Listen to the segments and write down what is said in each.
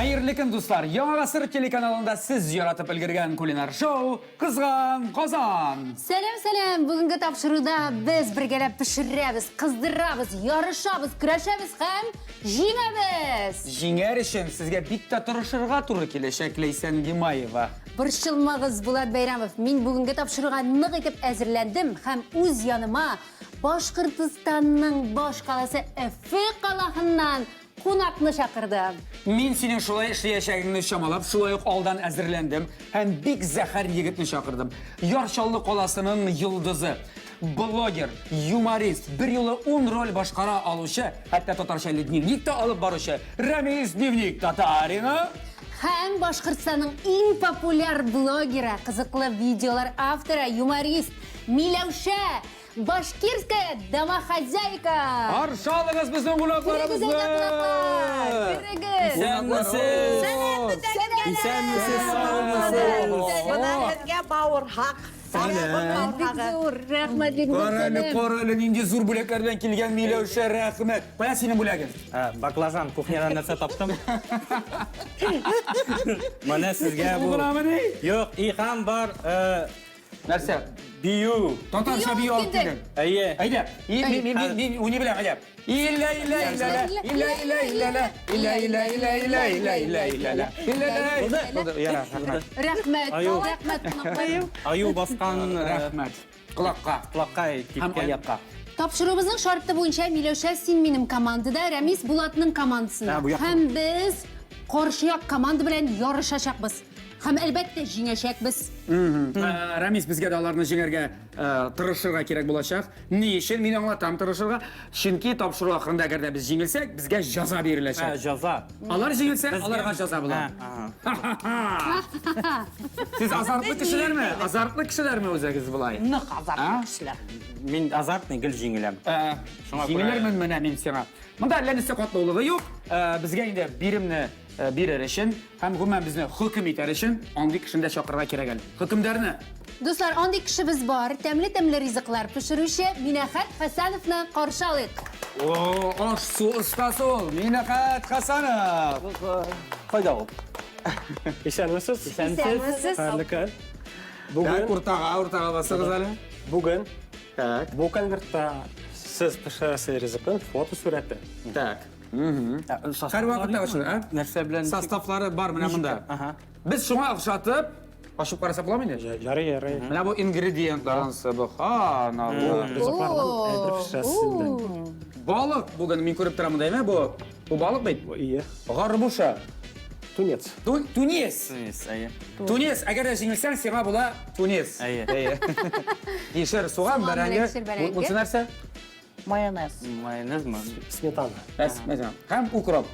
Hayırlı gün dostlar. Yaman Asır telekanalında siz yaratıp ilgirgen kulinar show Kızgan Kazan. Selam. Bugünkü tapşırıda biz birgelep pişiririz, kızdırırız, yarışırız, güreşiriz hem jingemiz. Jinger için sizge bitta turuşurga turu kelişek Leysen Gimayeva. Barışılmağız Bulat Bayramov. Men bugünkü tapşırıga nık etip äzirlendim hem öz yanıma Başkırtistanның baş kalası Efe kalahından konakны şakırdım. Min senin şulay işleyişegini şamalap, şulay aldan äzirlendim. Hem big zahar yigitni şakırdım. Yarşallı kolasının yıldızı, blogger, humorist, bir yılı 10 rol başkara aluşu, hatta Tatarşalı Dnevnik'te alıp barışı, Ramiz Dnevnik Tatarina. Hem Başkırtistanның en popüler blogeri, kızıklı videolar avtora, humorist, Milevşe, Башкирская домохозяйка. Arşalığız bizim kulaklarımızı. Sen misiniz? Sen misiniz? Sağ Bizga bavur haq. Rahmetli Koralı ninja zur bulaklardan kelgan Milevşe rahmet. Qo'ya senin bulagin. Baklajan kuxniyadan narsa topdim. Mana sizga bu. Yo'q, ham bor. Narsa? Biyu. Tatarcha biyu olib keldim. Ayye. Ayda. Men uni bilaman, ayda. İlla Rahmet. Ayu basqan rahmat. Quloqqa. quloqqa Ham ketgan. oyoqqa. Tapşırığımızın şartı boyunca Milevşe sen benim komandada, Ramiz Bulat'ның komandasında. Ha, bu yoqda. Hem biz Qorşuyak komanda bilen yarışacakbız. Hem elbette jingashakbız. Ramiz bizga dağlarını jingerga tırışırga kerak bo'lacak. Ne için? Men anlatam tırışırga. Chunki topshiriq vaqtida agarda biz jingilsak, bizga jazo berilacak. Jaza. Alar jingilsa, alarga jazo bo'ladi. Siz azartlı kishilarmi? Azartlı kishilarmi o'zingiz bulay? Nıq azartlı kişiler. Men azartni gil jingilam. Jingilarman mana men sana. Bunda lanisi qatlı oluğu yo'q. Bizga endi birimni berishim, ham umuman bizni hukm etarishim, ondik shunda chaqirga kerak edi. Hukmdarni Dostlar, ondik kişimiz var. Temli riziklar pişirişi Minahat Hasanov'ni qarshi olaylik. osh suv ustasi ol. Minahat Hasanov. Qo'yda ol. Esenmisiz? Esenmisiz? Harika. Bugün o'rtaga basasiz hali. Bugün Tak, bu konvertda siz pishirasiz rizqni foto surati. tak. Har vaqtda shu, ha? Narsa bilan Sostavlari bor mana bunda. Aha. Biz shunga o'xshatib ochib qarasa bo'ladimi? Yarı. Mana bu ingrediyentlarimiz subhanalloh. Rizqlardan aydirib pishirasiz. Baliq bugün men ko'rib turaman deymi? Bu baliq bit. Bu iyi. G'arbusha. Tunis. Tunis. Ayye. Tunis agar jingilsan sema bo'la Tunis. Ayye. Yeshir so'g'am barangi. yeshir barangi. Bu narsa? Mayonez. Mayonezmi? Smetana. Bas, mesela. Ham ukrop.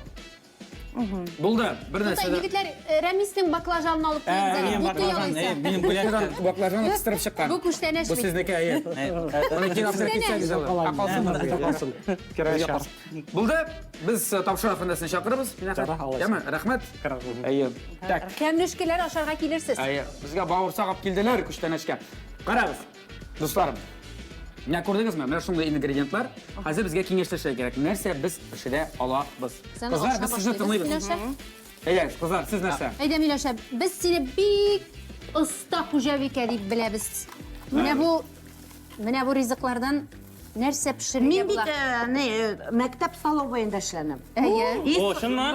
Buldu. Bir Burada narsa. yigitlar Ramizning baklajanini olib Men keldilar. Bu baklajan, tuyolsa. mening bo'lakdan. Baklajonni qistirib chiqqan. Bu kuchtanashlik. Bu sizniki, ayi. Uni keyin olib ketsangiz bo'ladi. Qolsin. Kirashar. Buldu. Biz topshiriq xonasini chaqiramiz. Jarroh, Alloh. Yama, rahmat. Ayi. Tak. Kamnushkalar osharga kelirsiz. Ayi. Bizga bavursa olib keldilar kuchtanashga. Qaramiz. Do'stlarim. Ne ko'rdingizmi? Mana shunday ingrediyentlar hozir bizga kengashtirishlar kerak. Narsa biz ishida olamiz. Qizlar, biz sizni tinglaymiz. Ey, qizlar, siz narsa? Ayda Milosha, biz seni bek usta xo'javika deb bilamiz. Mana bu rizqlardan narsa pishirgan Men bular. maktab stalovoyida ishladim. O, shunmi?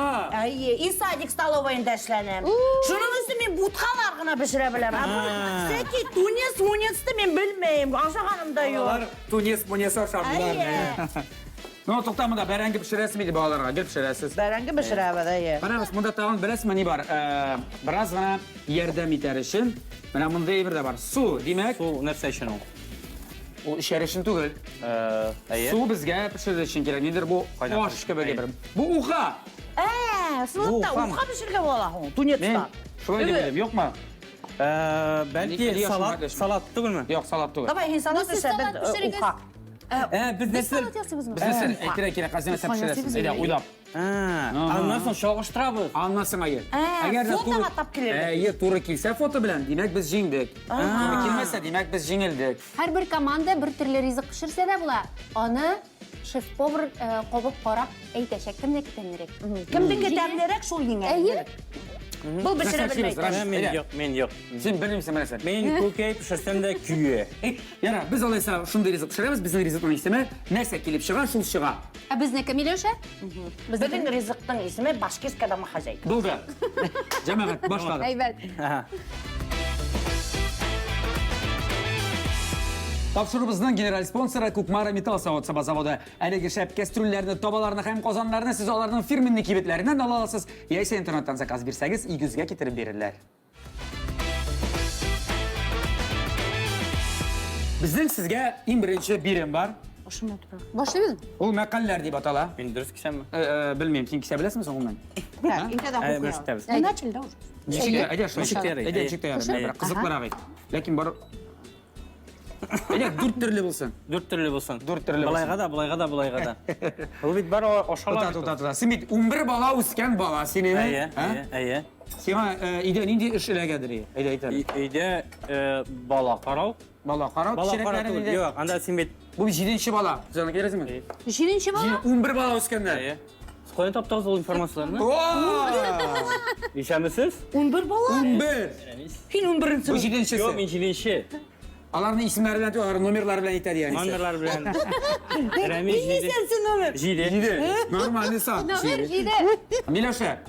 И sadik stalovoyida ishladim. Shuning uchun men butxalargina pishira bilaman. Seki Tunisni men bilmayman. O'shaganimda yo'q. Ular Tunis, Munis o'xshamlar. No, to'xtamada barangi pishirasizmi deb bolalarga gap pishirasiz. Barangi pishiraman, ayi. Qaramiz, bunda tag'in bilasizmi ne bor? Birozgina yordam etarishim. Mana bunday birda bor. Suv, demak, Bu narsa shunu. u isharishim tugul. Ayye. Suv bizga pishirish uchun kerak. Nedir bu? Osh kabi bir. Bu uxa. Sınıfta uqa pishirgan bo'laman. Tunisda. Shunday dedim, yo'qmi? Balki salat tugulmi? Yo'q, salat tugul. Davay, salat Siz salat pishirgan. pishirgan. Uqa. Biz Biz salat yasayapsizmi? Biz aytira qazina pishirasiz. Ayda, o'ylab. Ondan so'ng sho'g'ishtiramiz. Anlasın ayı. Fotoga tap keladi. To'g'ri kelsa foto bilan, demak biz jingdik. To'g'ri kelmasa, demak biz jingildik. Har bir komanda bir turli rizq pishirsa-da bular. Oni шеф-повар қобып қарап әйтәшек кімне кетемірек. Кімдіңге тәмлерек сол ең Әйе. Бұл пішіре білмейді. Мен жоқ. Сен білмейсің мәселе. Мен көкей пішірсем де күйе. Яра, біз алайса шундай ризық пішіреміз, біздің ризықтың есімі нәрсе келіп шыға, шул шыға. Біздікі Милеша? Біздің ризықтың есімі Башкирская домохозяйка. Болды. Жамағат, башлады. Әйбәт. Тапшырыбыздың генераль спонсоры Кукмара Металл Сауыт заводы. Әлеге шәп кәстрүлләрні, табаларны һәм қазанларны сіз оларның фирменный кибетләрінен ала аласыз. Яйса интернеттан заказ берсәгез, игізге кетіріп берілер. Біздің сізге ең бірінші берем бар. Башлайбыз? Ол мәқалләр деп атала. Мен дұрыс кісемі? Білмеймін, сен кісе білесің соң мен? Бұрыс кітабыз. Начали, да, уже? Қызықлар ағай. Ләкин бар... Дүрт түрлі болсын. Дүрт түрлі болсын. Дүрт түрлі болсын. Бұлайға да. Бұл бит бар ошалар. Сен бит 11 бала өскен бала, сен еме? Әйе. Сен үйде ненде үш іләгәдір? Үйде бала қарау. Бала қарау, кішіректерін үйде? Жоқ, анда сен бит... Бұл жиденші бала. Жаңа кересің мен? Жиренші бала? 11 бала өскендер. Қойын таптағыз ол информацияларны? Ишәмісіз? 11 бала? 11! Сен 11-сің. Бұл жиденшісі. Жоқ, мен жиденші. Аларның исімлері білән, олардың номерлары білән етеді яғни. Номерлар білән. Рәміз жиде. Сенсің номер? Жиде. Нормальный сан. Номер жиде. Милеша,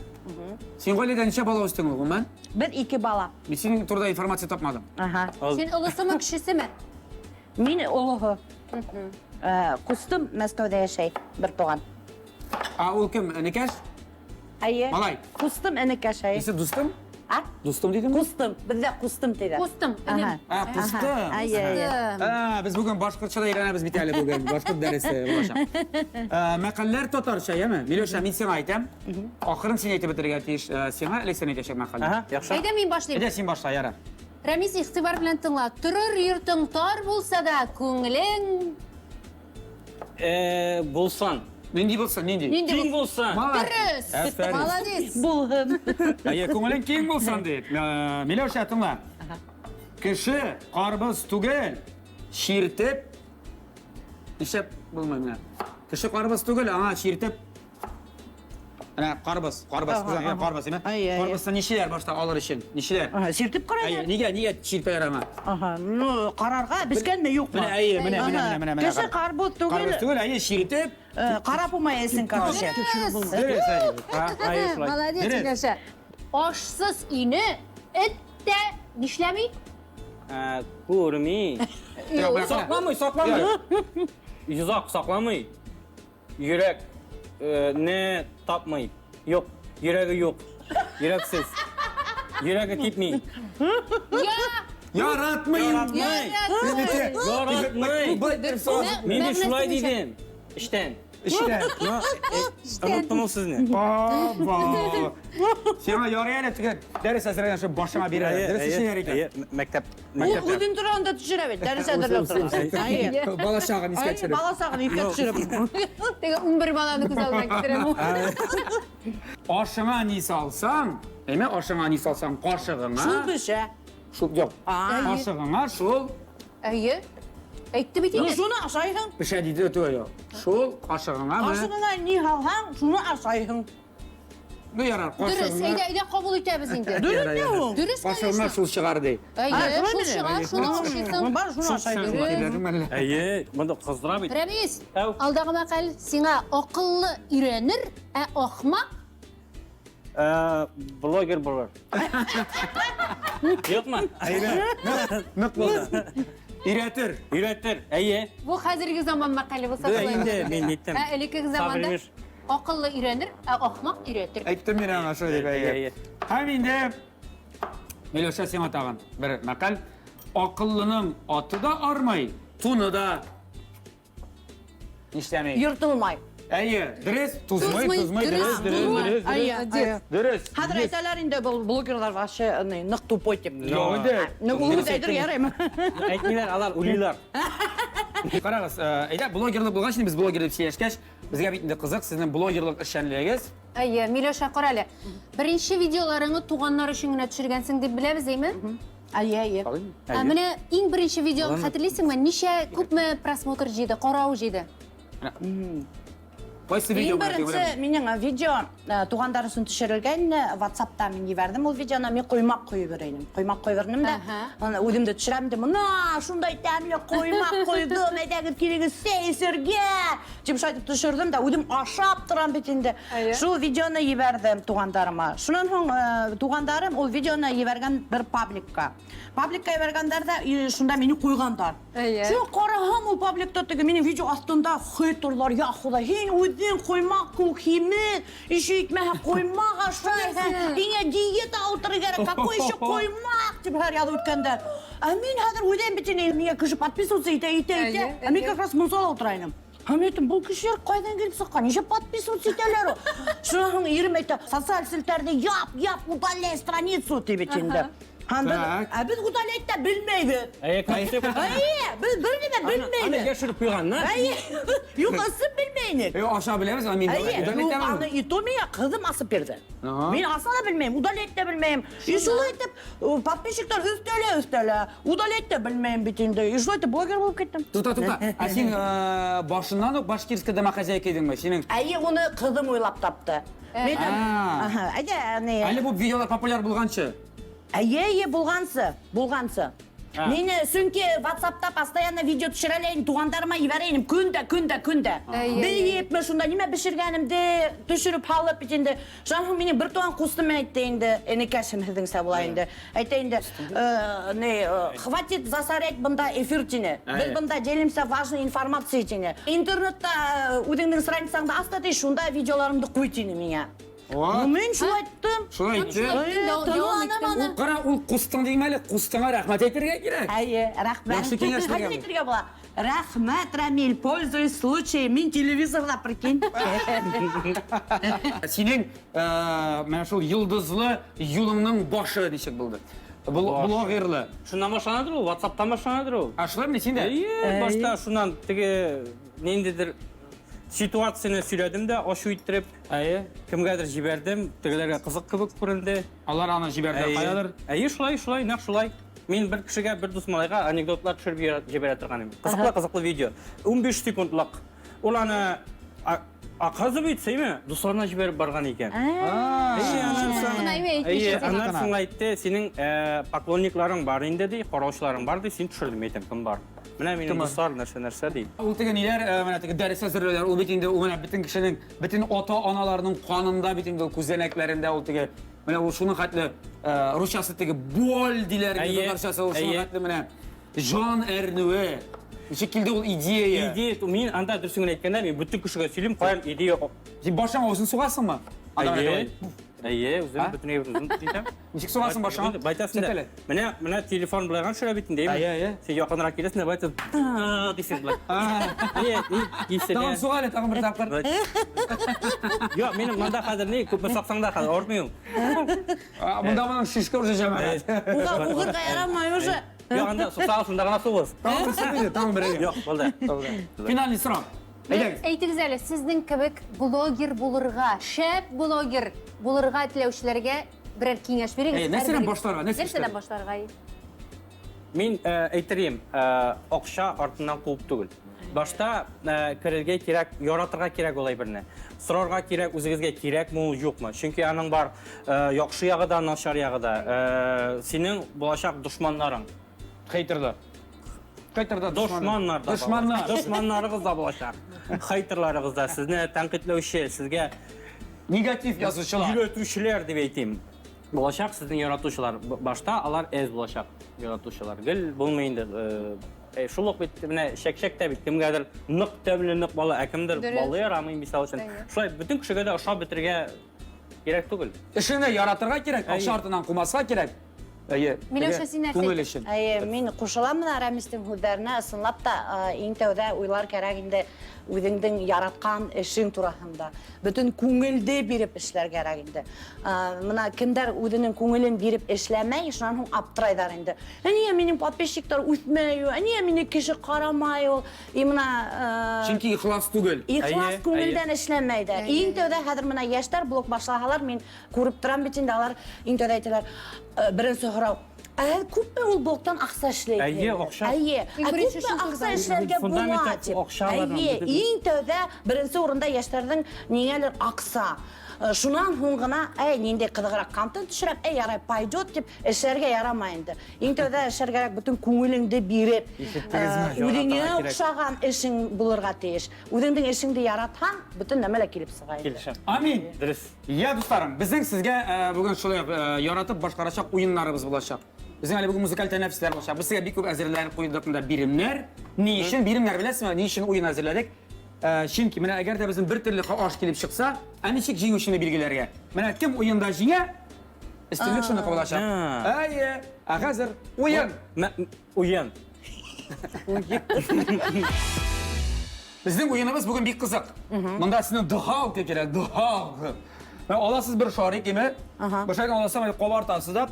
сен қойледа неше бала өстің ұлғын мен? Бір, екі бала. Мен сенің турда информация тапмадым. Сен ұлысы ма, кішісі ме? Мен ұлығы. Құстым Мәскеуде яшай, бір туған. Ол кім, Некеш? Әйе. Малай. Құстым әнік яшай. Есі дұстым? А? Дұстым дейдің бі? Құстым, бізде құстым дейді. Қостым. інім. Пұстым. Әйе. Біз бүгін башқұртшада үйренеміз бит әлі бүгін. Башқұрт дәрісі болашақ. Мәқалләр татарша, еме? Милеша, мен сен айтам. Ақырын сен айтып бітірге тиіш. Сеңа әлек сен айташек мәқалләр. Яқшы. Әйдә мен башлайым. Әйдә сен башла, яра. Рәмис иғтибар белән тыңла. Тұрыр йортың тар булса да, күңелең Болсан. Ненде болсын, ненде? Кең болсан. дұрыс. Әфәрин. Молодец. Бұлғым. Әйе, көңілің кең болсын дейді. Милеша, тыңла. Кіші қарбыз түгел, шертіп, ішеп болмай міне. Кіші қарбыз түгел, шертіп, қарбыз, қарбыз, еме? Қарбызда нешелер башта алыр үшін? Нешелер? Сертіп қарайды. Неге шертпей арама? Қарарға бізген ме yok mu? Міне. Кіші қарбыз түгел, Қарбыз түгел, шертіп. қара пумай есін короче. Молодец, Милеша. Ашсыз үйні эт тә нишләмей? Көрмей. Сақламай. Юзақ сақламай. Йөрәк не тапмай. Yok. Йөрәгі yok. Йөрәксіз. Йөрәгі типмей. Яратмай. Мен шулай дейдім. Іштен. Ұмыттым ол сізіне. Сена ярай әлі түгет. Дәріс әзірген шо башыма береді. Дәріс үшін әрекет. Мектеп. Өзін тұрғанда түсіребет, дәріс әдірлеп тұрған. Бала шағын іске түсіріп. Бала сағын үйке түсіріп. Теге 11 баланы көз алдына китерем. Ашыңа не салсаң, әме ашыңа не салсаң қашығыңа. Шул біші. Жоқ. Қашығыңа шул. Әйе. Әйтті битейін. Шуны ашайын. Піше дейді өтуі. Шул қашығыңа. Қашығына не алған, шуны ашайын. Ну ярар, Дұрыс, қашығыңа. әйдә қабыл итәбез инде. Дұрыс не ол? Дұрыс Қашығыңа шул шығар дей. Әйе, шул шыға, шуны ашыйсың. Бар, шуны ашайын. Әйе, мұнда қыздыра бит. Рәмис, Әу. алдағы мәқәл сиңа ақыллы үйренір, ақмақ Блогер болар. Yok mu? Нық болды. Үйретір. Үйреттір. Әйе. Бұл қазіргі заман мәқәлі болса Енді мен еттім. Әлекі заманда Сабырмеш. ақыллы үйренір, ақмақ үйретір. Айттым мен аңа шо деп әйе. Һәм инде Милеша сен атаған бір мәқал. Ақыллының аты да армай, туны да нишләмей. Yırtılmay. Әйе, дұрыс, тузмай, Дұрыс, дұрыс. Әйе. Дұрыс. Қазір айталар инде бұл блогерлар вообще нық тупой деп. Жоқ, инде. Улы дәйдір ярайма. Әйтмейлер, алар улилар. Қарағыз, әйдә, блогерлік болған үшін біз блогер деп сөйлескеш, бізге битінде қызық, сіздің блогерлік ішшәнлігіңіз. Әйе, Милеша қаралы. Бірінші видеоларыңы туғаннар үшін генә төшергәнсең деп біләбез, әйме? Әйе. Менә иң беренче видеоны хәтерлисеңме? Ничә күпме просмотр җыйды, карау җыйды? Qaysi video Ең бірінші менің видео туғандар үшін түсірілген WhatsApp-та мен жібердім. Ол видеоны мен қоймақ қойып берейін. Қоймақ қойып бердім де, өзімді түсіремін де, мына шундай тәмлі қоймақ қойдым, әдәгіп керегі сейсерге деп шайтып түсірдім де, өзім ашап тұрам бетінде. Шу видеоны жібердім туғандарыма. Шунан соң туғандарым ол видеоны жіберген бір пабликка. Пабликка жібергендарда шунда мені қойғандар. Шу қарағам ол пабликта теге менің видео астында хейтерлар, я Құдай, өзің қоймақ көк химет, еще итмәһә қоймақ ашай, еңе диета отыры керек, какой еще қоймақ деп әр яды өткендер. Мен хәзір өзім бітіне, менге кіші подписываться ите. Мен как раз мұнсал отырайным. Мен айтым, бұл кішілер қайдан келіп соққан, неше подписываться ителер. Шуның ерім айтты, социаль сілтерді яп, удаляй страницу деп етенді. Біз удалять та білмейбіз. Біз білмейбіз. Аны кешіріп қойған, на? Юқасы білмейнік. Аша білеміз, мен Аны ито мене қызым асып берді. Мен аса да білмеймін, удалять та білмеймін. И шулай етіп, подписчиктар үстелі, удалять та білмеймін бетінде. И шулай етіп, блогер болып кеттім. Тута. А сен башынан башкирская домохозяйка едің бе? Сенің... Оны қызым ойлап тапты. Әлі бұл видеолар популяр болғаншы? Болғансы. Мені сөңке WhatsApp-та постоянно видео түсірелейін, туғандарыма жіберейін, күнді. Біліп ме шында, неме бішіргенімді түсіріп алып бітенді. Жаңғы менің бір туған құстым әйттейінді, әне кәшіміздің сәбылайынды. Әйттейінді, хватит засорять бұнда эфир тені. Біз бұнда делимся важной информацией тені. Интернетта өдіңдің страницаңда астады, шында видеоларымды қой тені мене. Мен шулай айттым. Шулай айтты? Қара, ол құстың дейм әлі, құстыңа рахмат етерге керек. Рахмат. Жақсы кеңес берген. Қайын етерге бола? Рахмат, Рамиль, пользуясь случаем, мен телевизорда, прикинь. Сенің мәшіл йылдызлы юлыңның башы нешек болды? Блогерлі. Шунан башланадыр ол, WhatsApp-тан башланадыр ол. Ашылар ме сенде? Башта шунан теге нендедір ситуацияны сөйледім де, ашу иттіріп, кімгәдір жібердім, тегелерге қызық кібік көрінді. Алар аны жіберді, қайадыр? Шулай, нақ шулай. Мен бір кішіге, бір дұсмалайға анекдотлар түсіріп жібере тұрғаным. Қызықлы видео. 15 секундлық. Ол аны қазы бүйтсей ме, дұсларына жіберіп барған екен. Анар соң айтты, сенің поклонникларың бар енді дей, қораушыларың бар дей, сен түсірдім етім, кім бар. Мына менің дұстар нәрсе дей. Ол теген елер, дәріс әзірлелер, ол бетінде, бітін кішінің, бітін ата-аналарының қанында, бетінде көзенеклерінде, ол теге, ол шының қатлы, рушасы теге боль дейлер, ол шының қатлы, жан әрнуі. Шекілді ол идея. Идея, мен анда дұрсыңын айтканда, мен бүттің күшіге сөйлем, қойым идея. Сен башаңа өзің суғасың ба? Өзім бүтін ебірін дейтем. Нешек суғасың башаңа? Байтасында, мына телефон бұлайған шыра бетін деймін. Сен яқынырақ келесің де байтасың, дейсің бұлай. Тағым суға әлі, тағым бір тақыр. Жоқ, менің мұнда қазір не, көп сақсаң да қазір ормайым. Мұнда мұның шишка уже жамағат. Уғырға ярамай уже. Жоқ, анда сұқсағысында ғана су боз. Тағым бірге. Жоқ, болды. Финальный сұрақ. Әйтіңіз әлі, сіздің кібік блогер болырға, шәп блогер болырға тілеушілерге бірер кеңеш беріңіз. Нәрседен башларға? Нәрседен башларға? Мен әйтерем, оқша артынан қуып түгіл. Башта кірерге керек, яратырға керек олай біріне. Сұрарға керек, өзіңізге керек мұл жоқ ма? Чүнки аның бар яқшы яғы да, нашар яғы да. Сенің болашақ дұшманларың. Хейтерлі. Дұшманларыңыз да болашақ. Хейтерларыңыз да, сізні тәнқитлеуші, сізге негатив yazушылар. Үйретушілер деп айтайым. Болашақ сіздің яратушылар. Башта алар әз болашақ яратушылар. Гіл болмайынды. Шулық бетті, шәк-шәк тәбет, кімгәдір нұқ тәбілі нұқ балы әкімдір, балы ярамайын бисал үшін. Шулай, бүтін күшіге де ұша бітірге керек түгіл. Ішіне яратырға керек, ақша артынан қумасқа керек. Милеуша, сен әфет? Мен қошыламын Арамистің хүдәріне ысынлап та ең тәуді ойлар керек енді өзіңдің яратқан ішің турасында. Бүтін көңілде беріп ішлер керек енді. Мына кімдер өзінің көңілін беріп ішлемей, шынан hún аптырайдар енді. Әне менің подписчиктар өтмей, әне мені кіші қарамай ол. Чүнки ихлас түгіл. Ихлас көңілден ішлемейді. Ең тәуді қадыр мына яштар блок башлағалар мен көріп тұрам бетінде алар ең тәуді айтылар. Бірін сұғырау, Күпме ул блоктан ақса эшлейді. Әйе, ақша. Әйе. Бірінші Күпме шылтыр ақса бар. эшләргә Фундамент була дип. ақша алады. Әйе, иң тәүдә беренче урында яшьләрнең ниңәлер акса. Шунан һуң гына, нинди кызыграк контент төшерәм, ярай пойдет дип эшләргә ярамай инде. Иң тәүдә эшләргә бөтен күңелеңде биреп, үзеңә охшаган эшең булырга тиеш. Үзеңнең эшеңне яратсаң, бөтен нәмә лә килеп сыга инде. Келишем. Амин. Дөрес. Я достарым, безнең сезгә бүген шулай яратып башкарачак уеннарыбыз булачак. Безнең әле бүген музыкаль тәнәфесләр булачак. Без сезгә бик күп әзерләнеп куйдык монда биремнәр. Ни өчен биремнәр беләсезме? Ни өчен уен әзерләдек? Чөнки менә әгәр дә безнең бер төрле аш килеп чыкса, ничек җиңүчене билгеләргә? Менә кем уенда җиңә? Өстенлек шуны кабылачак. Әйе, хәзер уен. Уен. Безнең уеныбыз бүген бик кызык. Монда сезнең духалка кирәк, духалка. Аласыз бер шарик име? Бер шарик аласыз, кабартасыз да.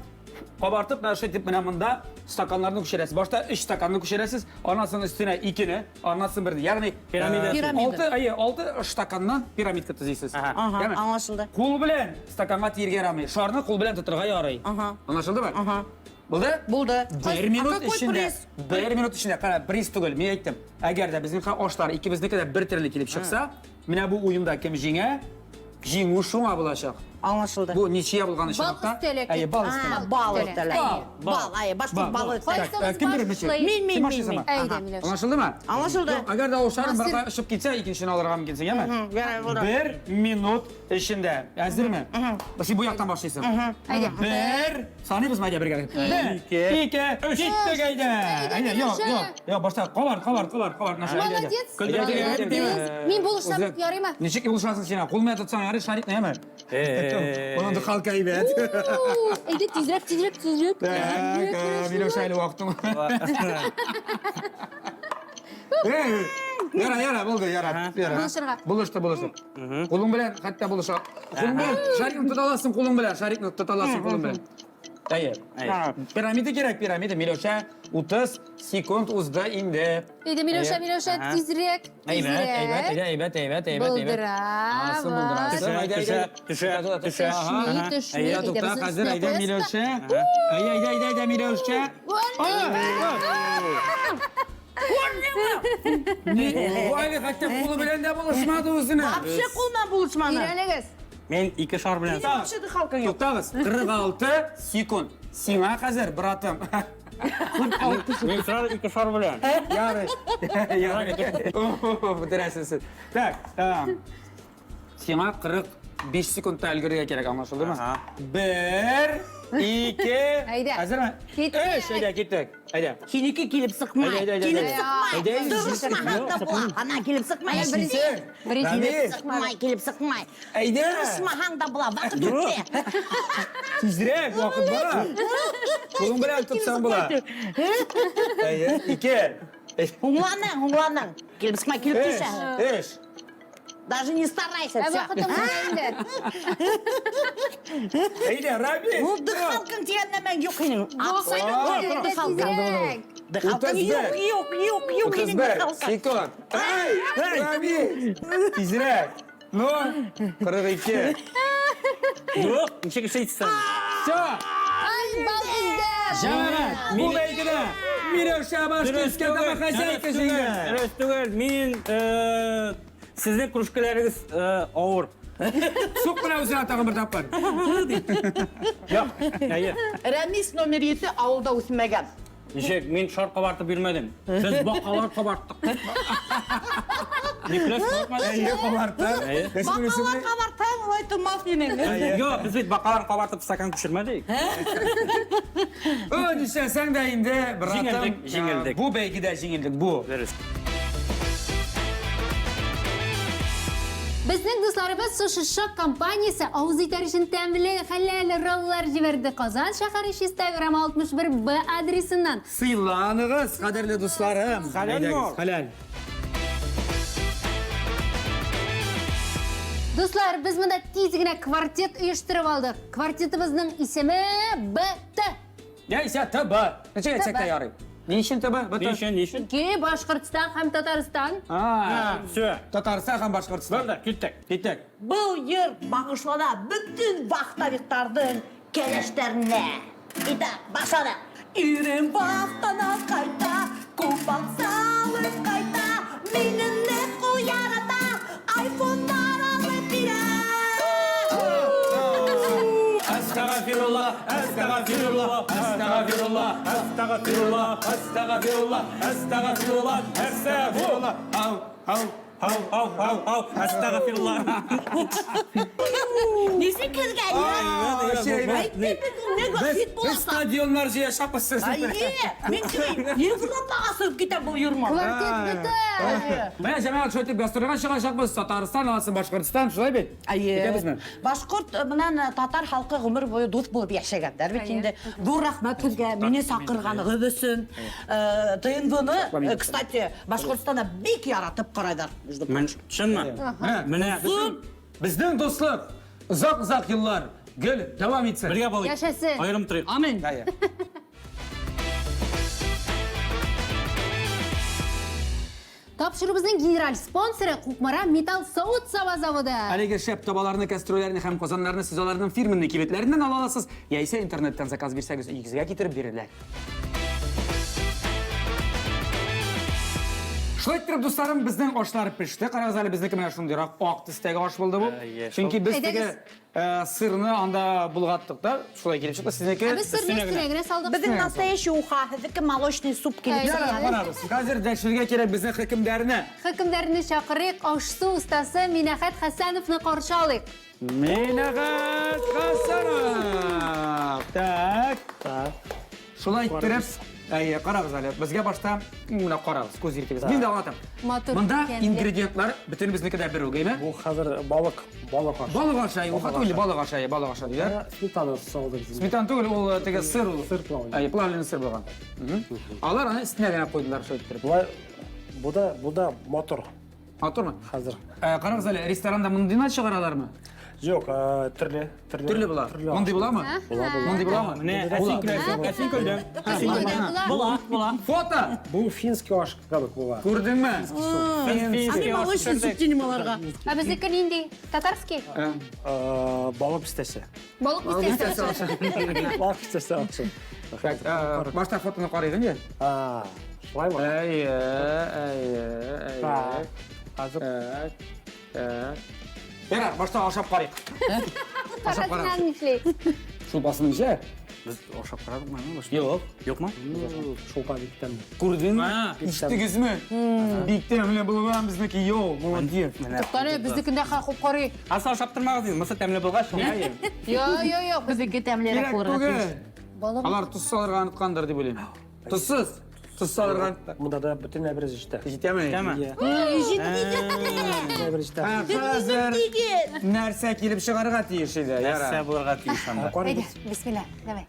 Кабартып, менә шайтып менә монда стаканнарны күчерәсез. Башта 3 стаканны күчерәсез, аннан үстенә 2-не, аннан бер, ягъни Пирамида. 6 стаканнан пирамидка төзисез. Яме? Аңлашылды. Кул белән стаканга тиергә ярамый. Шарны кул белән тотырга ярый. Аңлашылдымы? Булды? Булды. 1 минут Какой içinde, приз? 1 минут içinde, кара, приз түгел, мен әйттем. Әгәр дә безнең ашлар икебезнеке дә бер төрле килеп чыкса, менә бу уенда кем җиңә, җиңү шуңа булачак. Аңлашылды. Бу ничия булган чакта? өстәлек. Әйе, бал өстәлек. Бал Бал. өстәлек. Бал, башта бал өстәлек. Кайсыгыз Кем бирер башлый? мичә? Мин. Әйдә, Миләүшә. Аңлашылдымы? Аңлашылды. Әгәр дә ошарым Насир. бер ышып китсә, икенчесен алырга мөмкинсең, яме? Ярай, булды. 1 минут эчендә. Әзерме? Син бу яктан башлыйсың. Әйдә. 1 саныйбыз мәдә бергә. 1 2 киттек әйдә. Әйдә, юк, башта кабар. Молодец. Мин булышсам ярыймы? Ничек булышасың син? Кул менә тотсаң ярый, шарик яме? Onun da halka evet. Әйдә, тизрәк. Так, Миләүшә әле вакытың. Яра, булды, яра. Булышырга. Булышты. Кулың белән, хәтта булыша. Кулың белән шарикны тота аласың, кулың белән шарикны тота аласың, кулың белән. Әйе. Пирамида кирәк, пирамида. Миләүшә 30 секунд узды инде. Әйдә, Миләүшә, тизрәк. Әйбәт. Булдыра. Асын булдырасың. Төшмәй. Туктап, хәзер әйдә Миләүшә. Әйдә Миләүшә. Вайлы хәтта кулы белән дә булышмады үзенә. Вообще кулдан булышманы. Өйрәнегез. Мен 2 шар белән. Вообще халкың юк. Туктагыз, 46 секунд. Сиңа хәзер, братым. Мен сразу 2 шар белән. Ярый. Бетерәсез. Так, сиңа 45 секундта өлгөрергә кирәк, аңлашылдымы? 1 2 Әйдә. Хәзерме? Киттек. 3 әйдә, киттек. Әйдә. Синеке килеп сыкмай. Әйдә. Килеп Әйдә. сыкмай. Дөрес мәгънәдә бу. Ана килеп сыкмай. Килеп сыкмай. Әйдә. Сымаһаң да була. Вакыт үтте. Тизрәк вакыт бара. Кулың белән тотсаң була. Әйе, 2. Уңланың. Килеп сыкмай, килеп төшә. 3. Даже не старайся. Всё. Вакытым инде. Әйдә, Раби. Бу дыхалкың тигән нәмә юк һинең. Тизрәк. Дыхалкың юк һинең 31 дыхалкың. секунд. Раби. Тизрәк. Ну, 42. Юк, ничек эшләйсең? Все. Ай, бал инде. Җавап. Бу бәйгедә Миләүшә башка искәндә хозяйка җиңде. Дөрес түгел. Мен сезнең кружкаларыгыз авыр. Сук белән үзенә тагын бер тапкыр. Әйе. Рәмис номер 7 авылда үсмәгән. Ничек, мен шар кабартып бирмәдем. Без бакалар кабарттык. Никлас кабартмады. Әйе, кабарттым. Бакалар кабартаң, улай тумас һинең. Yok, biz бакалар кабартып стакан күчермәдек. О, дисәң дә инде, братым. Җиңелдек. Бу бәйгедә җиңелдек, бу. Дөрес. Безнең дусларыбыз Сушишок компаниясе авыз итәришен тәмле хәләл роллар җибәрде. Казан шәһәре Чистограм 61Б адресыннан. Сыйланыгыз, кадерле дусларым. Хәләл. Дуслар, без монда тиз генә квартет оештырып алдык. Квартетыбызның исеме БТ. Яисә ТБ. Ничек әйтсәк тә ярый. Ни өчен ТБ? Нишен? Ки Башкортстан һәм Татарстан. Все. Татарстан һәм Башкортстан. Барды, киттек. Киттек. Бұл ер бағышлана бүтін вақтавиктардың келештеріне. Итак, башладық. Үйрен бақтана қайта, көпбақ салып қайта, меніңді қоярата, айфондар алып бері. Astagfirullah, astagfirullah, astagfirullah, astagfirullah, astagfirullah, astagfirullah, astagfirullah. Ау, астағфирулла. Несі кірген? Biz stadionlar yaşapmışsınız. Мен Европаға сұрып кетем бұл юрма. Квартет бітті. Мен жамағат шөйтіп гастрольға шығашақпыз. Татарстан, алсын Башқұртстан, шылай бет. Кетеміз мен. Башқұрт менен татар халқы ғұмыр бойы дос болып яшагандар бит инде. Зор рахмат сізге мені сақырған ғыбысын. ТНВ-ны, кстати, Башқұртстанда бик яратып қарайдар. Мен шынмы? Міне Біздің достық ұзақ yıllar гүл давам етсін. бірге болайық. Яшасын. Айырым тұрайық. Амин. Тапшырыбыздың генераль спонсоры Кукмара Металл Сауыт Сава заводы. Әлеге шеп табаларыны, кастрөлеріні һәм қозанларыны сіз олардың фирменный кибетлерінен ала аласыз. Яйсе интернеттен заказ берсеңіз үйіңізге кетіріп берілер. Шулай иттереп, достарым, біздің ашлар пішті. Қараңыз әлі біздікі менә шундайрак ак төстәге аш булды бу. Чөнки біз теге сырны анда булгаттык да, шулай килеп чыкты. Сезнеке Біз сырны үстіне салдық. Біздің настоящий уха, біздікі молочный суп келіп Яра, барабыз. Хәзер дәшергә кирәк безнең хөкемдәрне. Хакимдәрне чакырыйк, ашсу ustaсы Минахат Хәсәновны каршы алыйк. Минахат Хәсәнов. Так. Шулай иттереп, қарағыз әлі, бізге башта мына қарағыз, көз ертегіз. Мен де аңлатам. Мында ингредиентлар бүтін біздікі де бір өгей ме? Bu hazır balık var. Балық ашайы, оқа түгілі балық ашайы дейдер. Smetana салдық. Сметан түгіл, ол теге сыр. Сыр плавленый. Плавленый сыр болған. Алар аны үстіне ғана қойдылар шой иттереп. Bu da motor Мотор ма? hazır. Қарағыз әлі, ресторанда мұндайна шығаралар ма? Yok, türlü. Түрлі бұла. Мұндай бұла ма? Мұндай бұла ма? Міне әсін көйлем. Була. Фото! Bu finski aşk balık bu var. Көрдің ме? Ами молочный суп денемаларға. А біздікі нинди? Татарский? Balık istese. Балық бістесі. Balık istese aksın. Башта фотоны қарайдың не? Şulay mı? Hazır. Бера, башта ашап қарайық. Қағазынан нефлей. Шул басының же? Біз оқшап қарадық ма? Жоқ ма? Şulpa bitten. Көрдің ме? Іштігіз ме? Биіктен міне бұлған біздікі йоу, молодец. Тоқтары, біздікінде қақып қарай. Аса шаптырмағыз дейін, мұсы тәмілі болға шыңға. Йо. Біздікі тәмлері Керек бүгін. Алар тұз салырға анытқандар деп ойлаймын. Тұзсыз. Тұз салырға анытты. Bunda da bütün ebres işte. Жетеме? Ebres işte. Қазір нәрсе келіп шығарға тиіш еді. Әсә боларға тиіс анда. Айда, бисмилла, давай.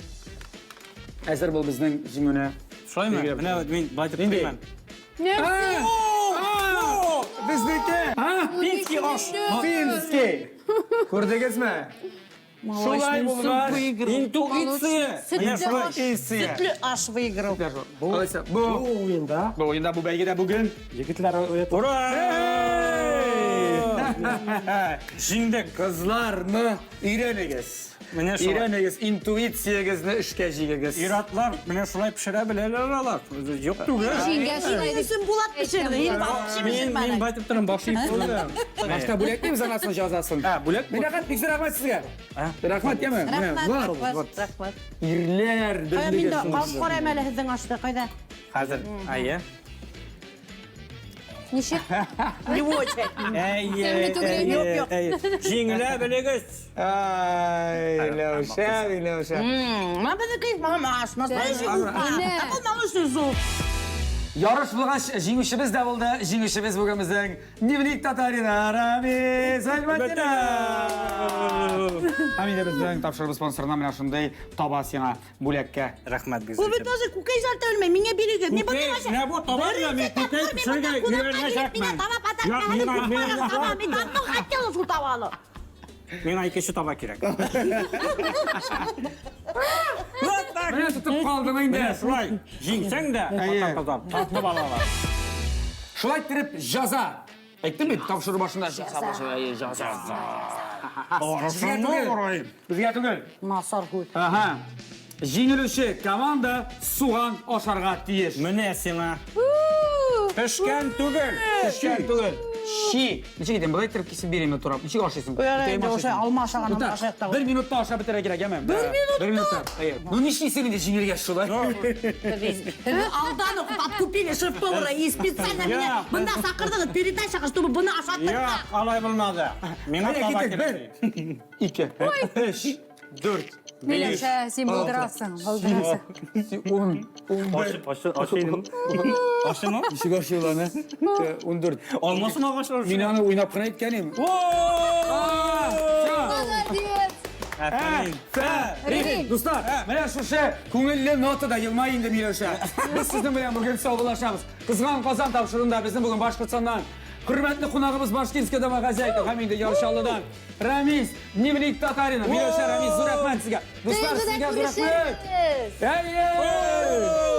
Әзір бұл біздің жеңіне. Шылай ма? Міне мен байтып қойман. Біздікі! Финский аш. Финский! Көрдіңіз ме? Шулай болған интуиция. Міне шулай интуиция. Sütlü aş выиграл. Қалайса, Bu oyunda бұл ойында бұл бәйгеде бүгін yigitler öğret. Ура! Жиңдік. Қызларны үйренігіз. Міне шулай. Үйренігіз, интуициягізні ішке жегігіз. Иратлар міне шулай пішіре білелер алар. Жоқ түгі. Жеңге шулай. Үйсін Булат пішірді, ел балық Мен байтып тұрым башы ит. Башта бөлек дейміз анасын жазасын. Бөлек Мен рахмат, бексі рахмат сізге. Рахмат, деме? Рахмат. Ирлер, Мен де қалып қарайым әлі сіздің ашты, қайда? Қазір. Айе. Нешік? Не очень. Жеңілі білегіз. Ай, Леуша. Ма біздікі маған аш, настоящий уха. Такой молочный суп. Ярыш бұлғаш жеңушіміз де болды. Жеңушіміз бүгіміздің Дневник Татарина Рамиз Альматина. Әмейді біздің тапшырғы спонсорына мен ашындай таба сеңа бөлекке. Рахмат біз. Бұл бет өзі көкей жарты өлмей, менге береге. Не бұл демашы? Не бұл таба не? Мен көкей пішірге үйренмешекмен. Мен тапты қаттелі су табалы. Мен айкеші таба керек. Мені тұтып қалдым енді. Шулай, жеңсең де, татып алалар. Шулай тіріп жаза. Айттым бе, тапшыры башында жаза. Бізге түгел. Насар көй. Аха. Жеңілуші команда суған ошарға тиеш. Mene sana. Pişken tugul. Пішкен түгіл. Ши. Неше кетем, бұлай тұрып кесіп беремін тұрап. Неше ашайсың? Енді ошо алма ашаған Ута, аша аяқтағы. бір минутта аша бітіре керек, әмем. Бір минутта? Ну, неше есең де жеңілге шулай? Алдан подкупили шеф-повара и специально меня мында сақырдыңыз передачаға, чтобы бұны ашаттық. Yok, alay bulmadı. Mene Hadi tava gidin, kirek. bir, iki, üç, dört, Миләүшә, син булдырасың, булдырасың. 10, Aşıydım. Aşı mı? Нешеге ашуланы? 14. Olmasın ağaçlar. Мен аны ойнап қана еткенем. Молодец! Әфәрин! Достар, міне шушы көңілі нотада елмай енді Миләүшә. Біз сіздің білен бүгін саубылашамыз. Қызған қазан тапшырында біздің бүгін Башқұртстаннан құрметті қонағымыз Башкирская домохозяйка, һәм енді Яршалыдан Рамис, Дневник Татарина. Миләүшә, Рамис, зур рәхмәт сезгә. Достар, Тегүдә сезгә зур рәхмәт. күрешербез. Әйе!